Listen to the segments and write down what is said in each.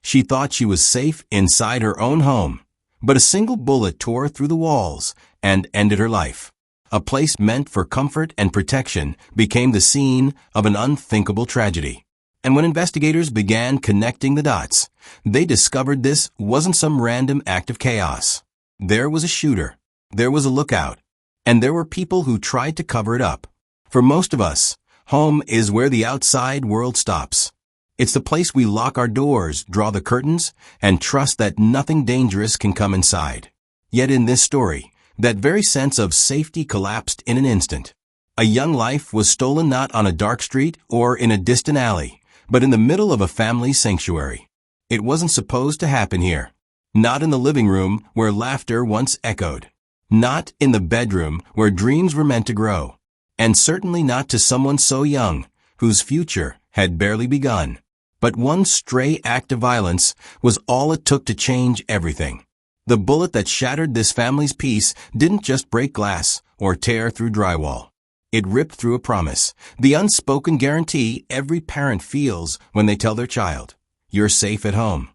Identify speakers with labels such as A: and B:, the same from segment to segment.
A: She thought she was safe inside her own home, but a single bullet tore through the walls and ended her life. A place meant for comfort and protection became the scene of an unthinkable tragedy. And when investigators began connecting the dots, they discovered this wasn't some random act of chaos. There was a shooter, there was a lookout, and there were people who tried to cover it up. For most of us, home is where the outside world stops. It's the place we lock our doors, draw the curtains, and trust that nothing dangerous can come inside. Yet in this story, that very sense of safety collapsed in an instant. A young life was stolen not on a dark street or in a distant alley, but in the middle of a family sanctuary. It wasn't supposed to happen here. Not in the living room where laughter once echoed. Not in the bedroom where dreams were meant to grow. And certainly not to someone so young, whose future had barely begun. But one stray act of violence was all it took to change everything. The bullet that shattered this family's peace didn't just break glass or tear through drywall. It ripped through a promise, the unspoken guarantee every parent feels when they tell their child, "You're safe at home."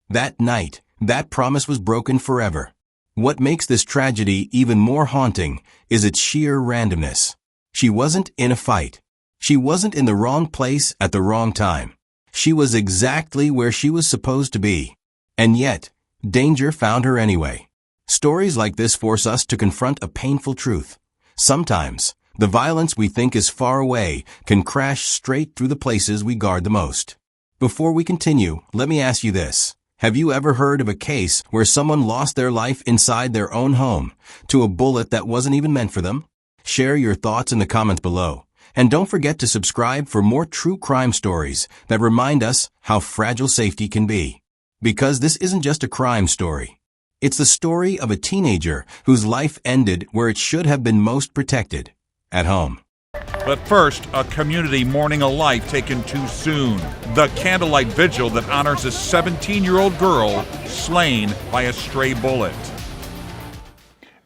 A: That night, that promise was broken forever. What makes this tragedy even more haunting is its sheer randomness. She wasn't in a fight. She wasn't in the wrong place at the wrong time. She was exactly where she was supposed to be. And yet, danger found her anyway. Stories like this force us to confront a painful truth. Sometimes, the violence we think is far away can crash straight through the places we guard the most. Before we continue, let me ask you this. Have you ever heard of a case where someone lost their life inside their own home to a bullet that wasn't even meant for them? Share your thoughts in the comments below. And don't forget to subscribe for more true crime stories that remind us how fragile safety can be. Because this isn't just a crime story. It's the story of a teenager whose life ended where it should have been most protected, at home.
B: But first, a community mourning a life taken too soon. The candlelight vigil that honors a 17-year-old girl slain by a stray bullet.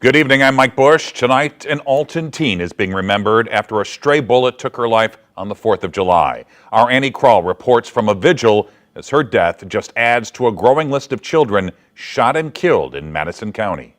B: Good evening, I'm Mike Bush. Tonight, an Alton teen is being remembered after a stray bullet took her life on the 4th of July. Our Annie Krall reports from a vigil as her death just adds to a growing list of children shot and killed in Madison County.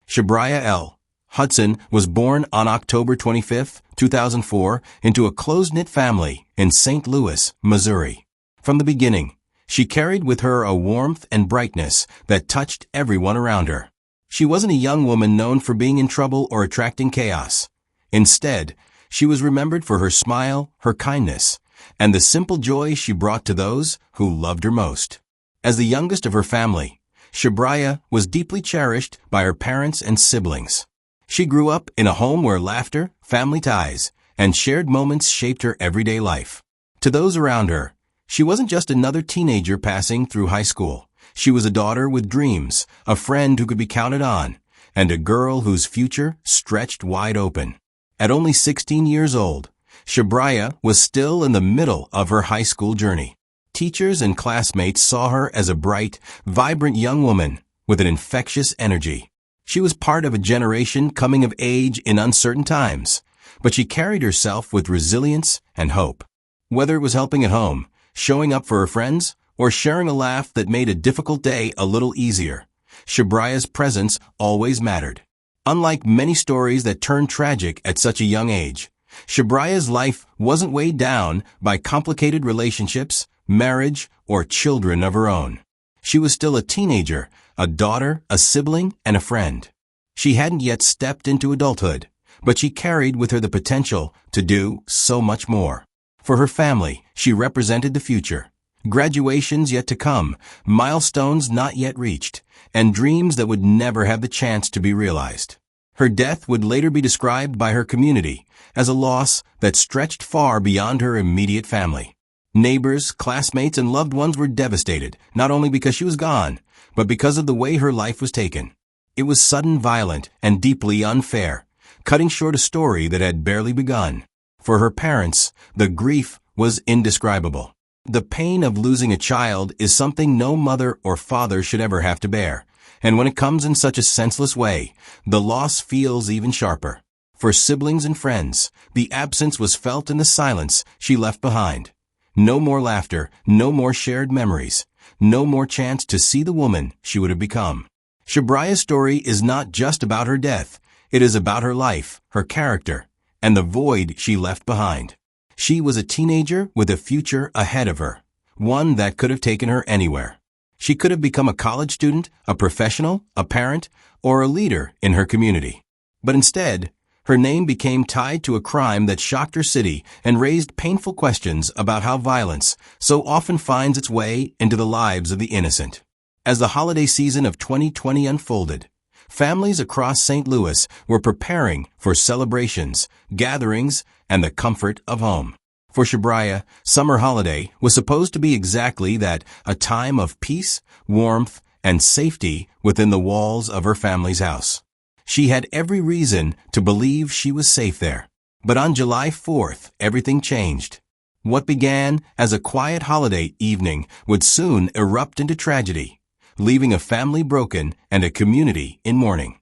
A: Shabrya L. Hudson was born on October 25, 2004, into a close-knit family in St. Louis, Missouri. From the beginning, she carried with her a warmth and brightness that touched everyone around her. She wasn't a young woman known for being in trouble or attracting chaos. Instead, she was remembered for her smile, her kindness, and the simple joy she brought to those who loved her most. As the youngest of her family, Shabrya was deeply cherished by her parents and siblings. She grew up in a home where laughter, family ties, and shared moments shaped her everyday life. To those around her, she wasn't just another teenager passing through high school. She was a daughter with dreams, a friend who could be counted on, and a girl whose future stretched wide open. At only 16 years old, Shabrya was still in the middle of her high school journey. Teachers and classmates saw her as a bright, vibrant young woman with an infectious energy. She was part of a generation coming of age in uncertain times, but she carried herself with resilience and hope. Whether it was helping at home, showing up for her friends, or sharing a laugh that made a difficult day a little easier, Shabrya's presence always mattered. Unlike many stories that turn tragic at such a young age, Shabrya's life wasn't weighed down by complicated relationships, marriage, or children of her own. She was still a teenager, a daughter, a sibling, and a friend. She hadn't yet stepped into adulthood, but she carried with her the potential to do so much more. For her family, she represented the future. Graduations yet to come, milestones not yet reached, and dreams that would never have the chance to be realized. Her death would later be described by her community as a loss that stretched far beyond her immediate family. Neighbors, classmates, and loved ones were devastated, not only because she was gone, but because of the way her life was taken. It was sudden, violent, and deeply unfair, cutting short a story that had barely begun. For her parents, the grief was indescribable. The pain of losing a child is something no mother or father should ever have to bear, and when it comes in such a senseless way, the loss feels even sharper. For siblings and friends, the absence was felt in the silence she left behind. No more laughter, no more shared memories, no more chance to see the woman she would have become. Shabrya's story is not just about her death. It is about her life, her character, and the void she left behind. She was a teenager with a future ahead of her, one that could have taken her anywhere. She could have become a college student, a professional, a parent, or a leader in her community. But instead, her name became tied to a crime that shocked her city and raised painful questions about how violence so often finds its way into the lives of the innocent. As the holiday season of 2020 unfolded, families across St. Louis were preparing for celebrations, gatherings, and the comfort of home. For Shabrya, summer holiday was supposed to be exactly that, a time of peace, warmth, and safety within the walls of her family's house. She had every reason to believe she was safe there. But on July 4th, everything changed. What began as a quiet holiday evening would soon erupt into tragedy, leaving a family broken and a community in mourning.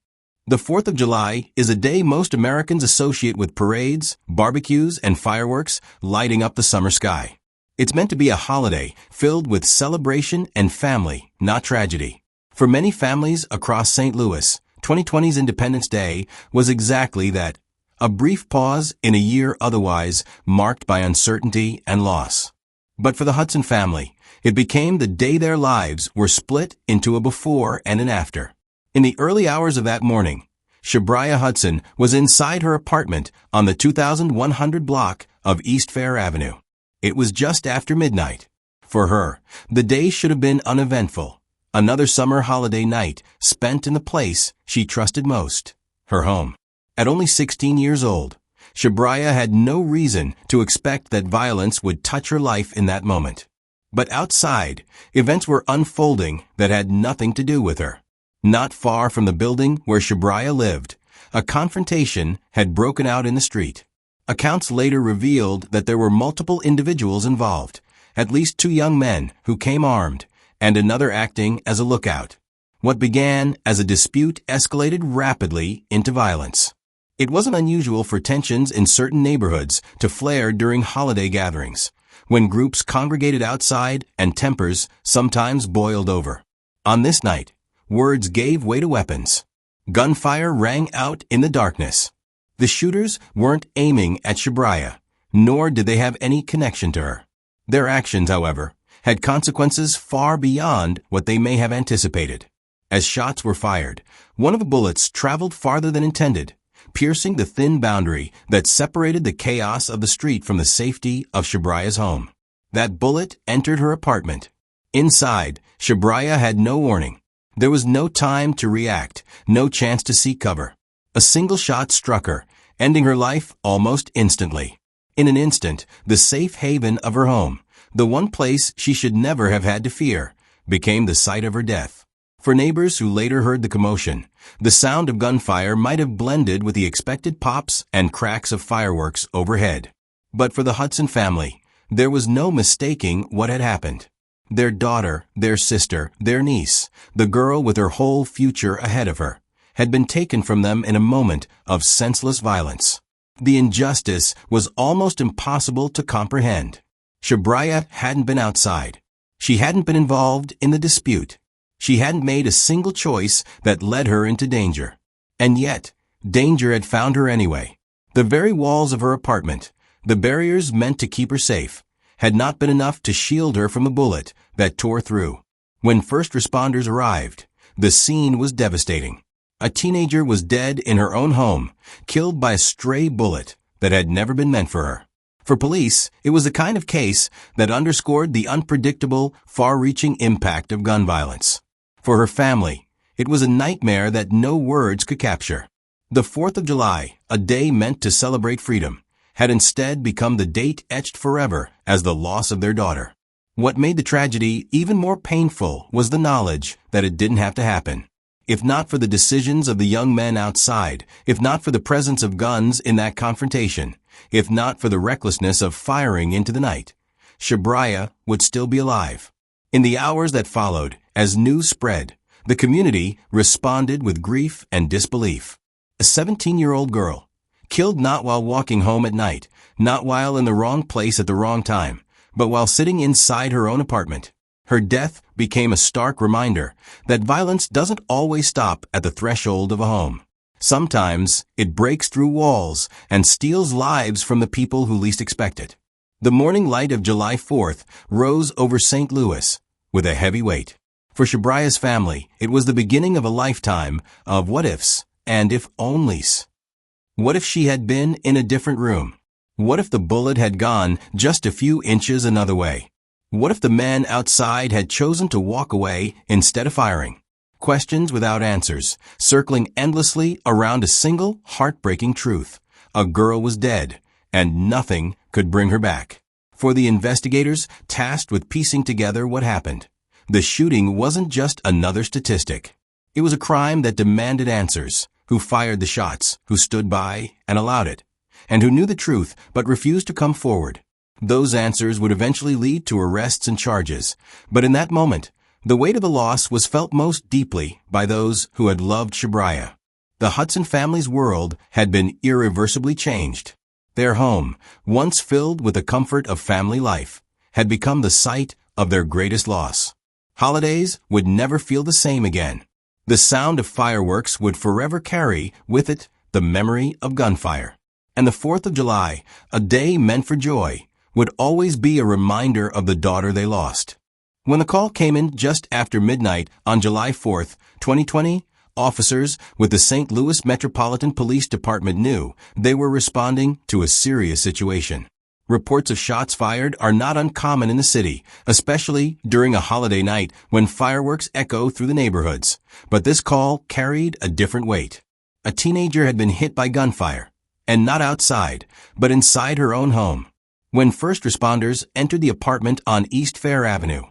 A: The 4th of July is a day most Americans associate with parades, barbecues, and fireworks lighting up the summer sky. It's meant to be a holiday filled with celebration and family, not tragedy. For many families across St. Louis, 2020's Independence Day was exactly that, a brief pause in a year otherwise marked by uncertainty and loss. But for the Hudson family, it became the day their lives were split into a before and an after. In the early hours of that morning, Shabrya Hudson was inside her apartment on the 2100 block of East Fair Avenue. It was just after midnight. For her, the day should have been uneventful. Another summer holiday night spent in the place she trusted most, her home. At only 16 years old, Shabrya had no reason to expect that violence would touch her life in that moment. But outside, events were unfolding that had nothing to do with her. Not far from the building where Shabrya lived, a confrontation had broken out in the street. Accounts later revealed that there were multiple individuals involved, at least 2 young men who came armed, and another acting as a lookout. What began as a dispute escalated rapidly into violence. It wasn't unusual for tensions in certain neighborhoods to flare during holiday gatherings, when groups congregated outside and tempers sometimes boiled over. On this night, words gave way to weapons. Gunfire rang out in the darkness. The shooters weren't aiming at Shabrya, nor did they have any connection to her. Their actions, however, had consequences far beyond what they may have anticipated. As shots were fired, one of the bullets traveled farther than intended, piercing the thin boundary that separated the chaos of the street from the safety of Shabrya's home. That bullet entered her apartment. Inside, Shabrya had no warning. There was no time to react, no chance to seek cover. A single shot struck her, ending her life almost instantly. In an instant, the safe haven of her home, the one place she should never have had to fear, became the site of her death. For neighbors who later heard the commotion, the sound of gunfire might have blended with the expected pops and cracks of fireworks overhead. But for the Hudson family, there was no mistaking what had happened. Their daughter, their sister, their niece, the girl with her whole future ahead of her, had been taken from them in a moment of senseless violence. The injustice was almost impossible to comprehend. Shabrya hadn't been outside. She hadn't been involved in the dispute. She hadn't made a single choice that led her into danger. And yet, danger had found her anyway. The very walls of her apartment, the barriers meant to keep her safe, had not been enough to shield her from the bullet that tore through. When first responders arrived, the scene was devastating. A teenager was dead in her own home, killed by a stray bullet that had never been meant for her. For police, it was the kind of case that underscored the unpredictable, far-reaching impact of gun violence. For her family, it was a nightmare that no words could capture. The 4th of July, a day meant to celebrate freedom, had instead become the date etched forever as the loss of their daughter. What made the tragedy even more painful was the knowledge that it didn't have to happen. If not for the decisions of the young men outside, if not for the presence of guns in that confrontation, if not for the recklessness of firing into the night, Shabrya would still be alive. In the hours that followed, as news spread, the community responded with grief and disbelief. A 17-year-old girl, killed not while walking home at night, not while in the wrong place at the wrong time, But while sitting inside her own apartment, her death became a stark reminder that violence doesn't always stop at the threshold of a home. Sometimes it breaks through walls and steals lives from the people who least expect it. The morning light of July 4th rose over St. Louis with a heavy weight. For Shabrya's family, it was the beginning of a lifetime of what-ifs and if-onlys. What if she had been in a different room? What if the bullet had gone just a few inches another way? What if the man outside had chosen to walk away instead of firing? Questions without answers, circling endlessly around a single heartbreaking truth. A girl was dead, and nothing could bring her back. For the investigators tasked with piecing together what happened, the shooting wasn't just another statistic. It was a crime that demanded answers. Who fired the shots, who stood by and allowed it, and who knew the truth but refused to come forward. Those answers would eventually lead to arrests and charges, but in that moment, the weight of the loss was felt most deeply by those who had loved Shabrya. The Hudson family's world had been irreversibly changed. Their home, once filled with the comfort of family life, had become the site of their greatest loss. Holidays would never feel the same again. The sound of fireworks would forever carry with it the memory of gunfire. And the 4th of July, a day meant for joy, would always be a reminder of the daughter they lost. When the call came in just after midnight on July 4th, 2020, officers with the St. Louis Metropolitan Police Department knew they were responding to a serious situation. Reports of shots fired are not uncommon in the city, especially during a holiday night when fireworks echo through the neighborhoods. But this call carried a different weight. A teenager had been hit by gunfire, and not outside, but inside her own home. When first responders entered the apartment on East Fair Avenue,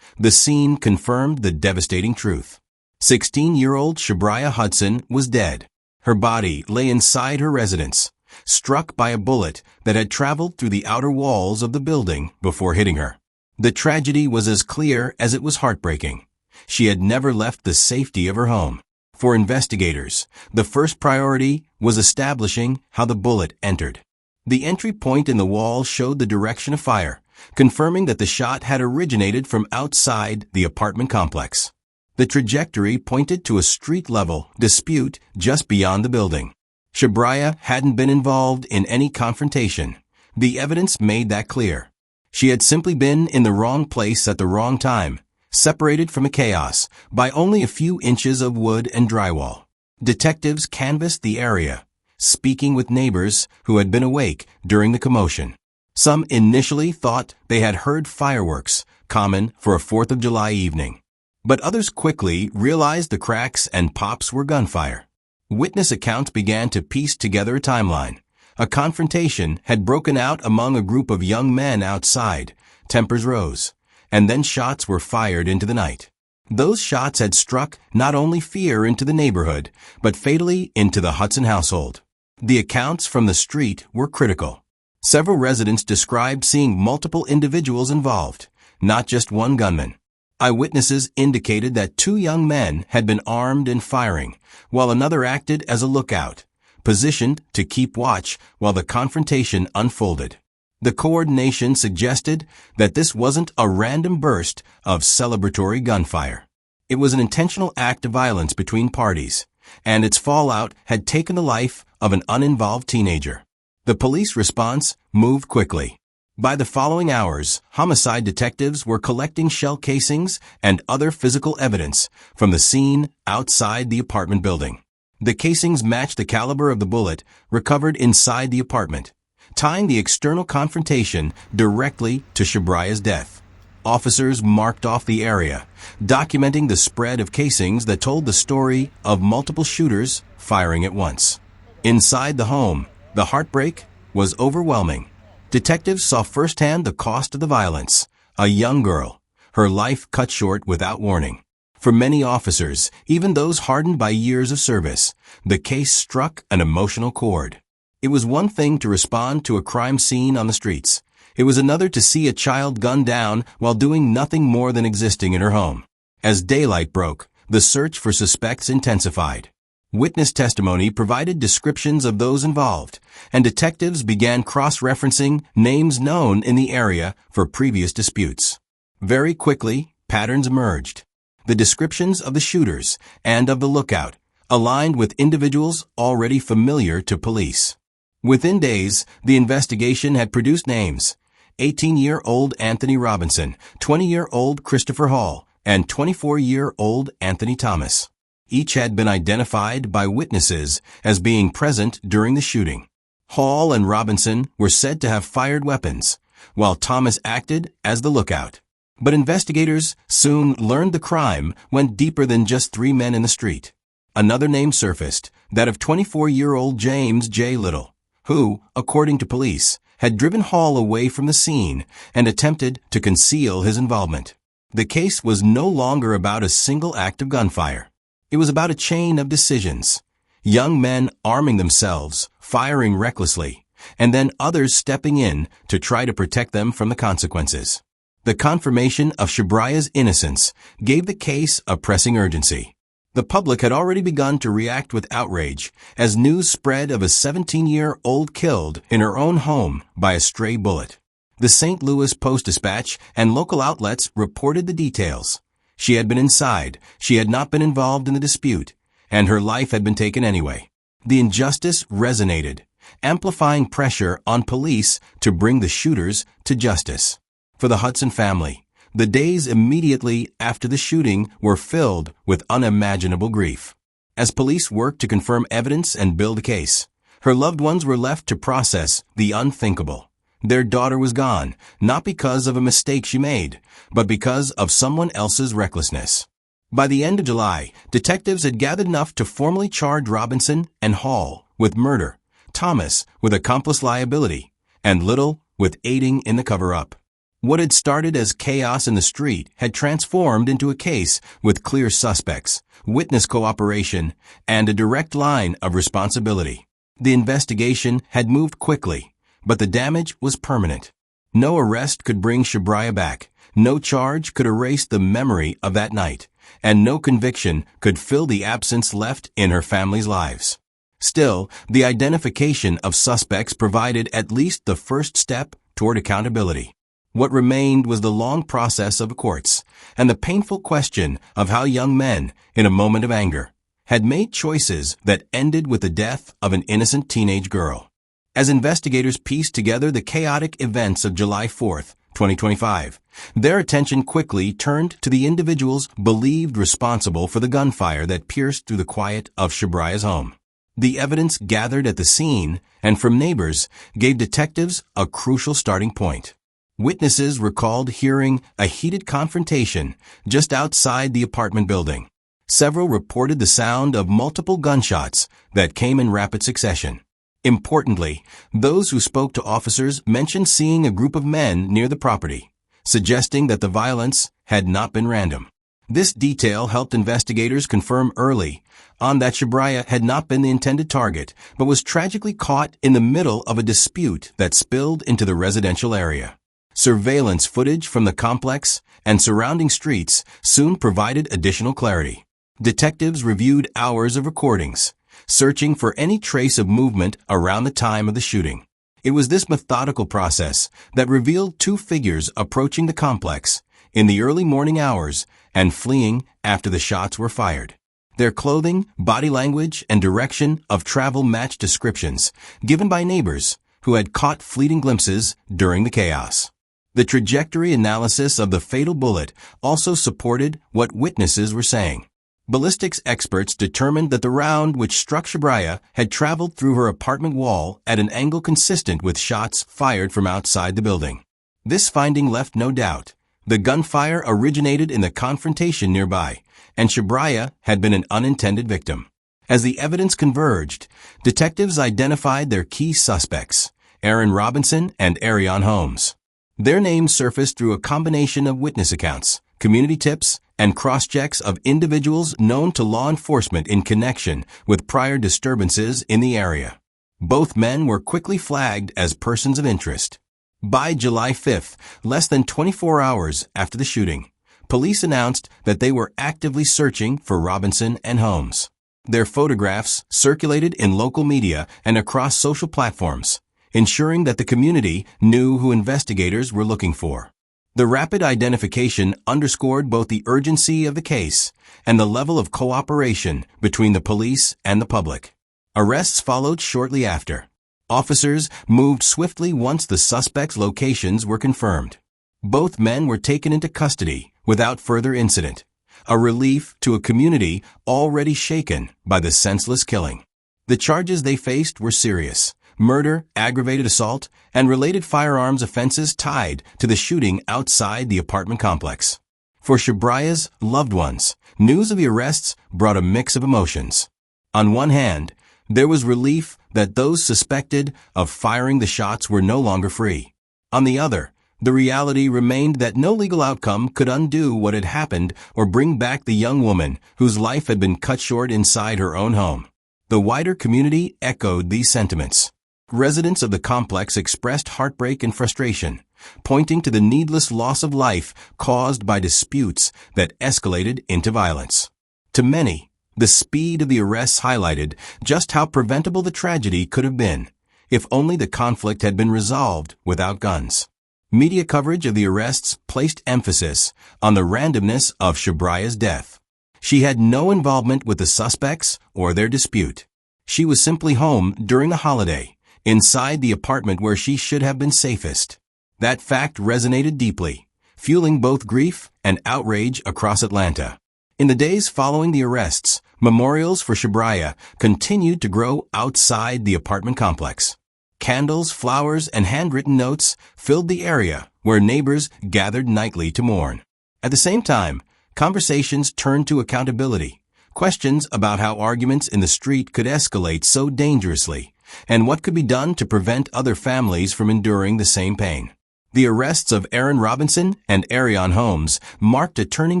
A: the scene confirmed the devastating truth. 16-year-old Shabrya Hudson was dead. Her body lay inside her residence, struck by a bullet that had traveled through the outer walls of the building before hitting her. The tragedy was as clear as it was heartbreaking. She had never left the safety of her home. For investigators, the first priority was establishing how the bullet entered. The entry point in the wall showed the direction of fire, confirming that the shot had originated from outside the apartment complex. The trajectory pointed to a street-level dispute just beyond the building. Shabrya hadn't been involved in any confrontation. The evidence made that clear. She had simply been in the wrong place at the wrong time, separated from the chaos by only a few inches of wood and drywall. Detectives canvassed the area, speaking with neighbors who had been awake during the commotion. Some initially thought they had heard fireworks, common for a 4th of July evening. But others quickly realized the cracks and pops were gunfire. Witness accounts began to piece together a timeline. A confrontation had broken out among a group of young men outside. Tempers rose, and then shots were fired into the night. Those shots had struck not only fear into the neighborhood, but fatally into the Hudson household. The accounts from the street were critical. Several residents described seeing multiple individuals involved, not just one gunman. Eyewitnesses indicated that 2 young men had been armed and firing, while another acted as a lookout, positioned to keep watch while the confrontation unfolded. The coordination suggested that this wasn't a random burst of celebratory gunfire. It was an intentional act of violence between parties, and its fallout had taken the life of an uninvolved teenager. The police response moved quickly. By the following hours, homicide detectives were collecting shell casings and other physical evidence from the scene outside the apartment building. The casings matched the caliber of the bullet recovered inside the apartment, tying the external confrontation directly to Shabrya's death. Officers marked off the area, documenting the spread of casings that told the story of multiple shooters firing at once. Inside the home, the heartbreak was overwhelming. Detectives saw firsthand the cost of the violence. A young girl, her life cut short without warning. For many officers, even those hardened by years of service, the case struck an emotional chord. It was one thing to respond to a crime scene on the streets. It was another to see a child gunned down while doing nothing more than existing in her home. As daylight broke, the search for suspects intensified. Witness testimony provided descriptions of those involved, and detectives began cross-referencing names known in the area for previous disputes. Very quickly, patterns emerged. The descriptions of the shooters and of the lookout aligned with individuals already familiar to police. Within days, the investigation had produced names: 18-year-old Anthony Robinson, 20-year-old Christopher Hall, and 24-year-old Anthony Thomas. Each had been identified by witnesses as being present during the shooting. Hall and Robinson were said to have fired weapons, while Thomas acted as the lookout. But investigators soon learned the crime went deeper than just three men in the street. Another name surfaced, that of 24-year-old James J. Little, who, according to police, had driven Hall away from the scene and attempted to conceal his involvement. The case was no longer about a single act of gunfire. It was about a chain of decisions. Young men arming themselves, firing recklessly, and then others stepping in to try to protect them from the consequences. The confirmation of Shabrya's innocence gave the case a pressing urgency. The public had already begun to react with outrage as news spread of a 17-year-old killed in her own home by a stray bullet. The St. Louis Post-Dispatch and local outlets reported the details. She had been inside, she had not been involved in the dispute, and her life had been taken anyway. The injustice resonated, amplifying pressure on police to bring the shooters to justice. For the Hudson family, the days immediately after the shooting were filled with unimaginable grief. As police worked to confirm evidence and build a case, her loved ones were left to process the unthinkable. Their daughter was gone, not because of a mistake she made, but because of someone else's recklessness. By the end of July, detectives had gathered enough to formally charge Robinson and Hall with murder, Thomas with accomplice liability, and Little with aiding in the cover-up. What had started as chaos in the street had transformed into a case with clear suspects, witness cooperation, and a direct line of responsibility. The investigation had moved quickly, but the damage was permanent. No arrest could bring Shabrya back, no charge could erase the memory of that night, and no conviction could fill the absence left in her family's lives. Still, the identification of suspects provided at least the first step toward accountability. What remained was the long process of the courts, and the painful question of how young men, in a moment of anger, had made choices that ended with the death of an innocent teenage girl. As investigators pieced together the chaotic events of July 4th, 2025, their attention quickly turned to the individuals believed responsible for the gunfire that pierced through the quiet of Shabrya's home. The evidence gathered at the scene and from neighbors gave detectives a crucial starting point. Witnesses recalled hearing a heated confrontation just outside the apartment building. Several reported the sound of multiple gunshots that came in rapid succession. Importantly, those who spoke to officers mentioned seeing a group of men near the property, suggesting that the violence had not been random. This detail helped investigators confirm early on that Shabrya had not been the intended target, but was tragically caught in the middle of a dispute that spilled into the residential area. Surveillance footage from the complex and surrounding streets soon provided additional clarity. Detectives reviewed hours of recordings, searching for any trace of movement around the time of the shooting. It was this methodical process that revealed two figures approaching the complex in the early morning hours and fleeing after the shots were fired. Their clothing, body language, and direction of travel matched descriptions given by neighbors who had caught fleeting glimpses during the chaos. The trajectory analysis of the fatal bullet also supported what witnesses were saying. Ballistics experts determined that the round which struck Shabrya had traveled through her apartment wall at an angle consistent with shots fired from outside the building. This finding left no doubt. The gunfire originated in the confrontation nearby, and Shabrya had been an unintended victim. As the evidence converged, detectives identified their key suspects, Aaron Robinson and Ariane Holmes. Their names surfaced through a combination of witness accounts, community tips, and cross-checks of individuals known to law enforcement in connection with prior disturbances in the area. Both men were quickly flagged as persons of interest. By July 5th, less than 24 hours after the shooting, police announced that they were actively searching for Robinson and Holmes. Their photographs circulated in local media and across social platforms, ensuring that the community knew who investigators were looking for. The rapid identification underscored both the urgency of the case and the level of cooperation between the police and the public. Arrests followed shortly after. Officers moved swiftly once the suspects' locations were confirmed. Both men were taken into custody without further incident, a relief to a community already shaken by the senseless killing. The charges they faced were serious: murder, aggravated assault, and related firearms offenses tied to the shooting outside the apartment complex. For Shabrya's loved ones, news of the arrests brought a mix of emotions. On one hand, there was relief that those suspected of firing the shots were no longer free. On the other, the reality remained that no legal outcome could undo what had happened or bring back the young woman whose life had been cut short inside her own home. The wider community echoed these sentiments. Residents of the complex expressed heartbreak and frustration, pointing to the needless loss of life caused by disputes that escalated into violence. To many, the speed of the arrests highlighted just how preventable the tragedy could have been, if only the conflict had been resolved without guns. Media coverage of the arrests placed emphasis on the randomness of Shabrya's death. She had no involvement with the suspects or their dispute. She was simply home during the holiday, inside the apartment where she should have been safest. That fact resonated deeply, fueling both grief and outrage across Atlanta. In the days following the arrests, memorials for Shabrya continued to grow outside the apartment complex. Candles, flowers, and handwritten notes filled the area where neighbors gathered nightly to mourn. At the same time, conversations turned to accountability, questions about how arguments in the street could escalate so dangerously, and what could be done to prevent other families from enduring the same pain. The arrests of Aaron Robinson and Ariane Holmes marked a turning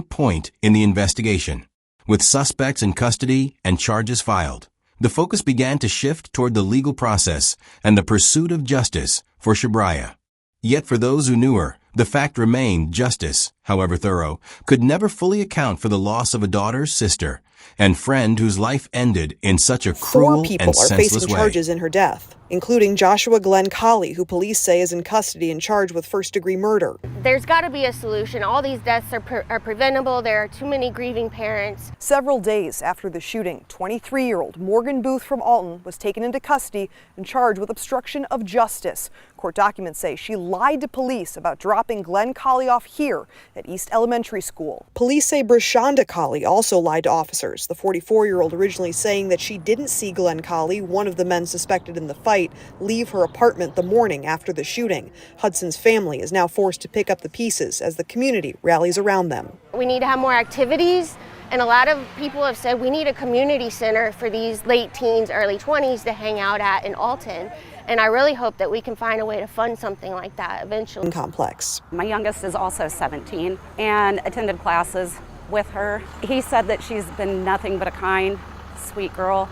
A: point in the investigation. With suspects in custody and charges filed, the focus began to shift toward the legal process and the pursuit of justice for Shabrya. Yet for those who knew her, the fact remained: justice, however thorough, could never fully account for the loss of a daughter, sister, and friend whose life ended in such a cruel and senseless way.
C: 4 people are facing charges in her death, including Joshua Glenn Colley, who police say is in custody and charged with first-degree murder.
D: There's got to be a solution. All these deaths are preventable. There are too many grieving parents.
C: Several days after the shooting, 23-year-old Morgan Booth from Alton was taken into custody and charged with obstruction of justice. Court documents say she lied to police about dropping Glenn Colley off here at East Elementary School. Police say Brashonda Colley also lied to officers, the 44-year-old originally saying that she didn't see Glenn Colley, one of the men suspected in the fight, leave her apartment the morning after the shooting. Hudson's family is now forced to pick up the pieces as the community rallies around them.
D: We need to have more activities, and a lot of people have said we need a community center for these late teens, early 20s to hang out at in Alton. And I really hope that we can find a way to fund something like that eventually.
C: Complex.
E: My youngest is also 17 and attended classes with her. He said that she's been nothing but a kind, sweet girl.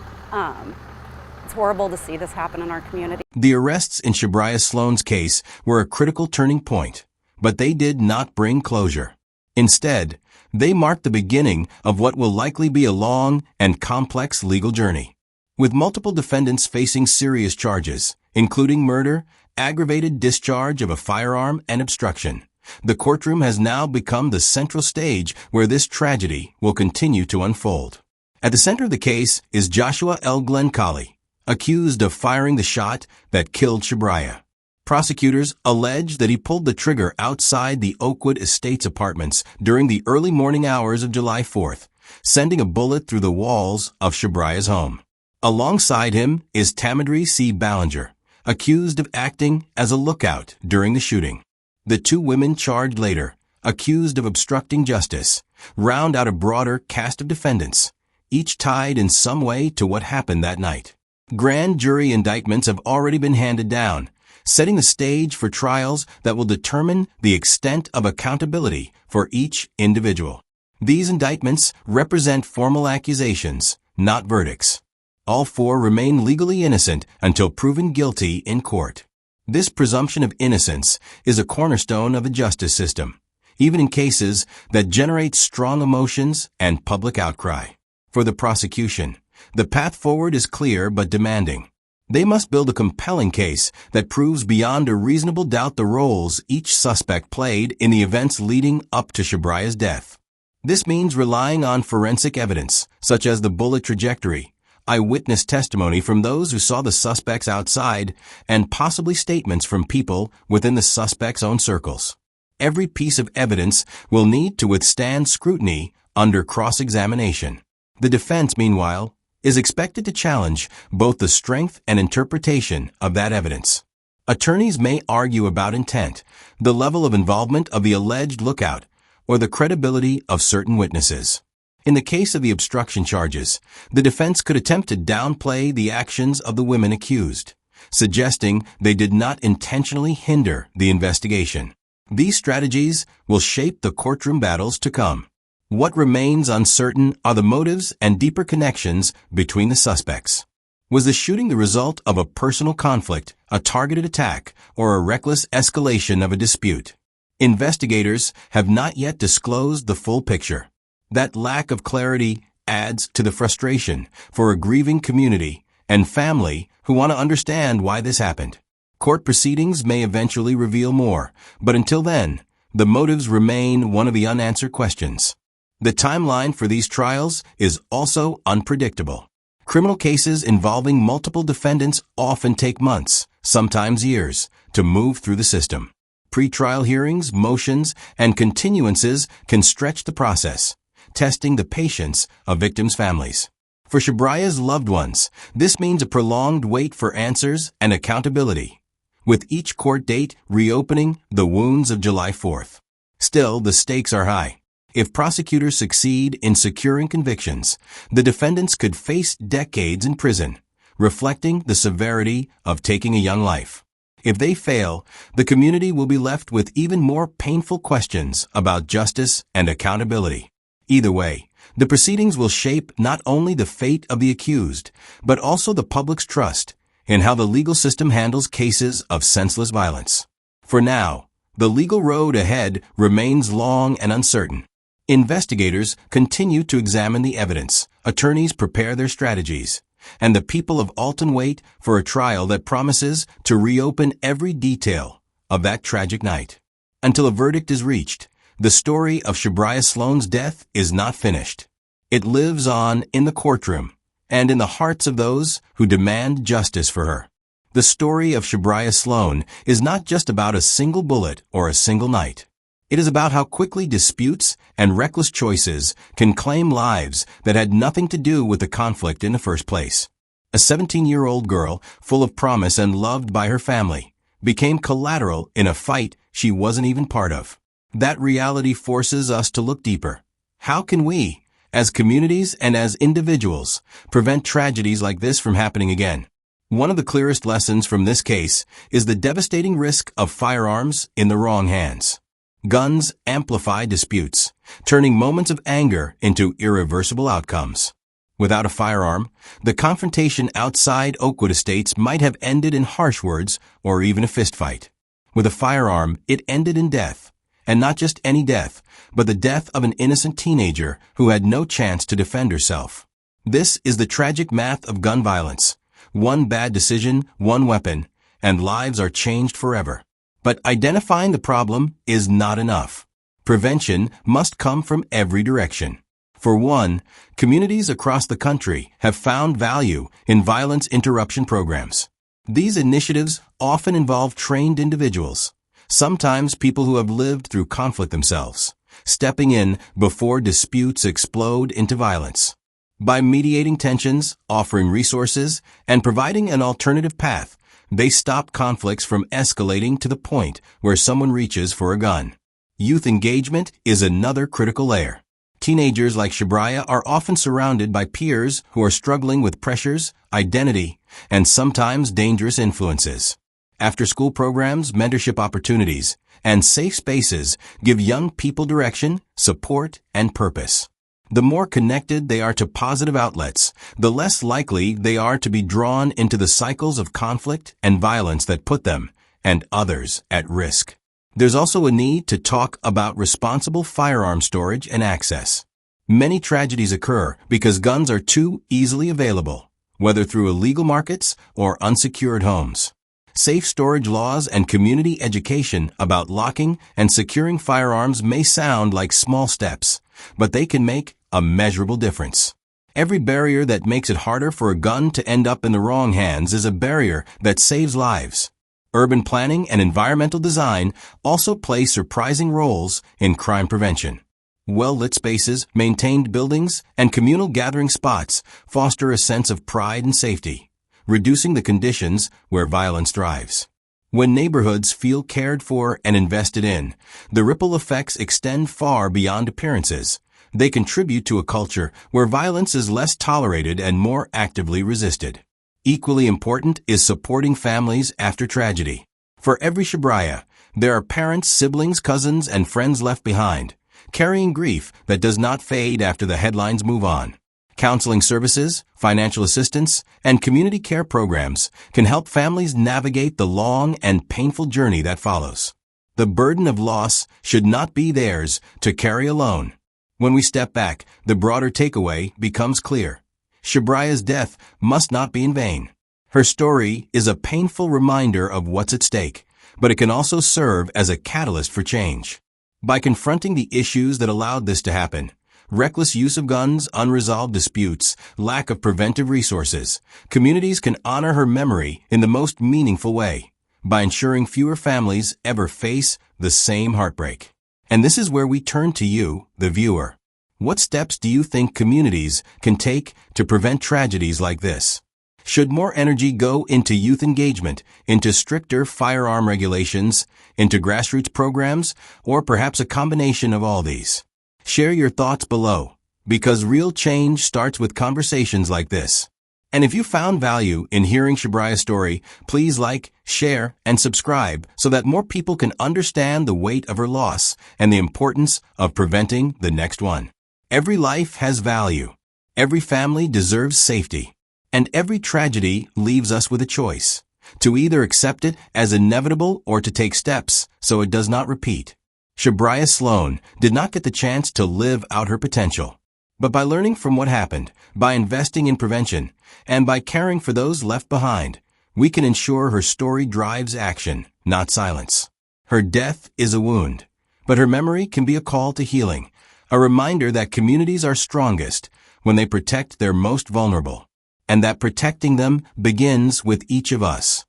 E: It's horrible to see this happen in our community.
A: The arrests in Shabrya Sloan's case were a critical turning point, but they did not bring closure. Instead, they marked the beginning of what will likely be a long and complex legal journey. With multiple defendants facing serious charges, including murder, aggravated discharge of a firearm, and obstruction, the courtroom has now become the central stage where this tragedy will continue to unfold. At the center of the case is Joshua L. Glenn Colley, accused of firing the shot that killed Shabrya. Prosecutors allege that he pulled the trigger outside the Oakwood Estates apartments during the early morning hours of July 4th, sending a bullet through the walls of Shabrya's home. Alongside him is Tamadri C. Ballinger, accused of acting as a lookout during the shooting. The 2 women charged later, accused of obstructing justice, round out a broader cast of defendants, each tied in some way to what happened that night. Grand jury indictments have already been handed down, setting the stage for trials that will determine the extent of accountability for each individual. These indictments represent formal accusations, not verdicts. All 4 remain legally innocent until proven guilty in court. This presumption of innocence is a cornerstone of the justice system, even in cases that generate strong emotions and public outcry. For the prosecution, The path forward is clear but demanding. They must build a compelling case that proves beyond a reasonable doubt the roles each suspect played in the events leading up to Shabrya's death. This means relying on forensic evidence, such as the bullet trajectory, eyewitness testimony from those who saw the suspects outside, and possibly statements from people within the suspect's own circles. Every piece of evidence will need to withstand scrutiny under cross-examination. The defense, meanwhile, is expected to challenge both the strength and interpretation of that evidence. Attorneys may argue about intent, the level of involvement of the alleged lookout, or the credibility of certain witnesses. In the case of the obstruction charges, the defense could attempt to downplay the actions of the women accused, suggesting they did not intentionally hinder the investigation. These strategies will shape the courtroom battles to come. What remains uncertain are the motives and deeper connections between the suspects. Was the shooting the result of a personal conflict, a targeted attack, or a reckless escalation of a dispute? Investigators have not yet disclosed the full picture. That lack of clarity adds to the frustration for a grieving community and family who want to understand why this happened. Court proceedings may eventually reveal more, but until then, the motives remain one of the unanswered questions. The timeline for these trials is also unpredictable. Criminal cases involving multiple defendants often take months, sometimes years, to move through the system. Pre-trial hearings, motions, and continuances can stretch the process, testing the patience of victims' families. For Shabrya's loved ones, this means a prolonged wait for answers and accountability, with each court date reopening the wounds of July 4th. Still, the stakes are high. If prosecutors succeed in securing convictions, the defendants could face decades in prison, reflecting the severity of taking a young life. If they fail, the community will be left with even more painful questions about justice and accountability. Either way, the proceedings will shape not only the fate of the accused, but also the public's trust in how the legal system handles cases of senseless violence. For now, the legal road ahead remains long and uncertain. Investigators continue to examine the evidence, attorneys prepare their strategies, and the people of Alton wait for a trial that promises to reopen every detail of that tragic night. Until a verdict is reached, the story of Shabrya Sloan's death is not finished. It lives on in the courtroom and in the hearts of those who demand justice for her. The story of Shabrya Sloan is not just about a single bullet or a single night. It is about how quickly disputes and reckless choices can claim lives that had nothing to do with the conflict in the first place. A 17-year-old girl, full of promise and loved by her family, became collateral in a fight she wasn't even part of. That reality forces us to look deeper. How can we, as communities and as individuals, prevent tragedies like this from happening again? One of the clearest lessons from this case is the devastating risk of firearms in the wrong hands. Guns amplify disputes, turning moments of anger into irreversible outcomes. Without a firearm, the confrontation outside Oakwood Estates might have ended in harsh words or even a fistfight. With a firearm, it ended in death, and not just any death, but the death of an innocent teenager who had no chance to defend herself. This is the tragic math of gun violence. One bad decision, one weapon, and lives are changed forever. But identifying the problem is not enough. Prevention must come from every direction. For one, communities across the country have found value in violence interruption programs. These initiatives often involve trained individuals, sometimes people who have lived through conflict themselves, stepping in before disputes explode into violence. By mediating tensions, offering resources, and providing an alternative path, they stop conflicts from escalating to the point where someone reaches for a gun. Youth engagement is another critical layer. Teenagers like Shabrya are often surrounded by peers who are struggling with pressures, identity, and sometimes dangerous influences. After-school programs, mentorship opportunities, and safe spaces give young people direction, support, and purpose. The more connected they are to positive outlets, the less likely they are to be drawn into the cycles of conflict and violence that put them and others at risk. There's also a need to talk about responsible firearm storage and access. Many tragedies occur because guns are too easily available, whether through illegal markets or unsecured homes. Safe storage laws and community education about locking and securing firearms may sound like small steps, but they can make a measurable difference. Every barrier that makes it harder for a gun to end up in the wrong hands is a barrier that saves lives. Urban planning and environmental design also play surprising roles in crime prevention. Well-lit spaces, maintained buildings, and communal gathering spots foster a sense of pride and safety, reducing the conditions where violence thrives. When neighborhoods feel cared for and invested in, the ripple effects extend far beyond appearances. They contribute to a culture where violence is less tolerated and more actively resisted. Equally important is supporting families after tragedy. For every Shabrya, there are parents, siblings, cousins, and friends left behind, carrying grief that does not fade after the headlines move on. Counseling services, financial assistance, and community care programs can help families navigate the long and painful journey that follows. The burden of loss should not be theirs to carry alone. When we step back, the broader takeaway becomes clear. Shabrya's death must not be in vain. Her story is a painful reminder of what's at stake, but it can also serve as a catalyst for change. By confronting the issues that allowed this to happen, reckless use of guns, unresolved disputes, lack of preventive resources, communities can honor her memory in the most meaningful way, by ensuring fewer families ever face the same heartbreak. And this is where we turn to you, the viewer. What steps do you think communities can take to prevent tragedies like this? Should more energy go into youth engagement, into stricter firearm regulations, into grassroots programs, or perhaps a combination of all these? Share your thoughts below, because real change starts with conversations like this. And if you found value in hearing Shabrya's story, please like, share, and subscribe so that more people can understand the weight of her loss and the importance of preventing the next one. Every life has value. Every family deserves safety. And every tragedy leaves us with a choice, to either accept it as inevitable or to take steps so it does not repeat. Shabrya Sloan did not get the chance to live out her potential. But by learning from what happened, by investing in prevention, and by caring for those left behind, we can ensure her story drives action, not silence. Her death is a wound, but her memory can be a call to healing, a reminder that communities are strongest when they protect their most vulnerable, and that protecting them begins with each of us.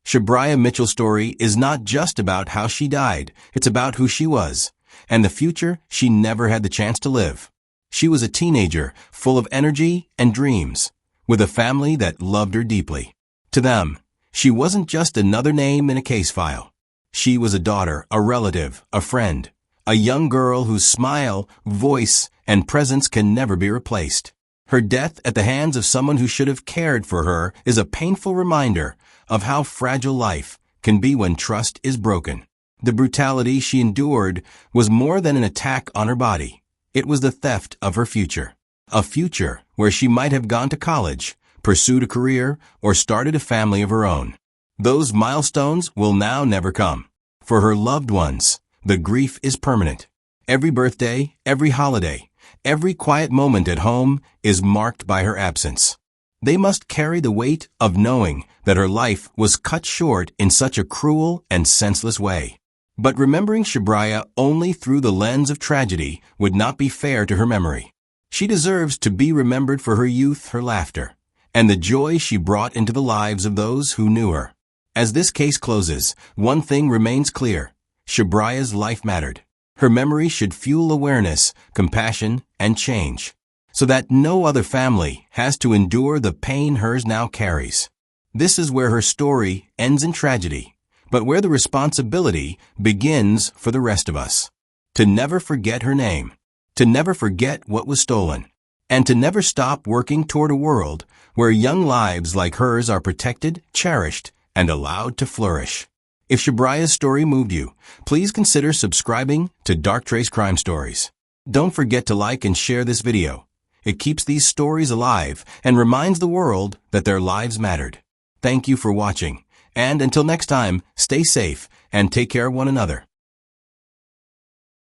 A: Shabrya Mitchell's story is not just about how she died, it's about who she was, and the future she never had the chance to live. She was a teenager, full of energy and dreams, with a family that loved her deeply. To them, she wasn't just another name in a case file. She was a daughter, a relative, a friend, a young girl whose smile, voice, and presence can never be replaced. Her death at the hands of someone who should have cared for her is a painful reminder of how fragile life can be when trust is broken. The brutality she endured was more than an attack on her body. It was the theft of her future. A future where she might have gone to college, pursued a career, or started a family of her own. Those milestones will now never come. For her loved ones, the grief is permanent. Every birthday, every holiday, every quiet moment at home is marked by her absence. They must carry the weight of knowing that her life was cut short in such a cruel and senseless way. But remembering Shabrya only through the lens of tragedy would not be fair to her memory. She deserves to be remembered for her youth, her laughter, and the joy she brought into the lives of those who knew her. As this case closes, one thing remains clear. Shabrya's life mattered. Her memory should fuel awareness, compassion, and change, so that no other family has to endure the pain hers now carries. This is where her story ends in tragedy, but where the responsibility begins for the rest of us. To never forget her name, to never forget what was stolen, and to never stop working toward a world where young lives like hers are protected, cherished, and allowed to flourish. If Shabrya's story moved you, please consider subscribing to Dark Trace Crime Stories. Don't forget to like and share this video. It keeps these stories alive and reminds the world that their lives mattered. Thank you for watching, and until next time, stay safe and take care of one another.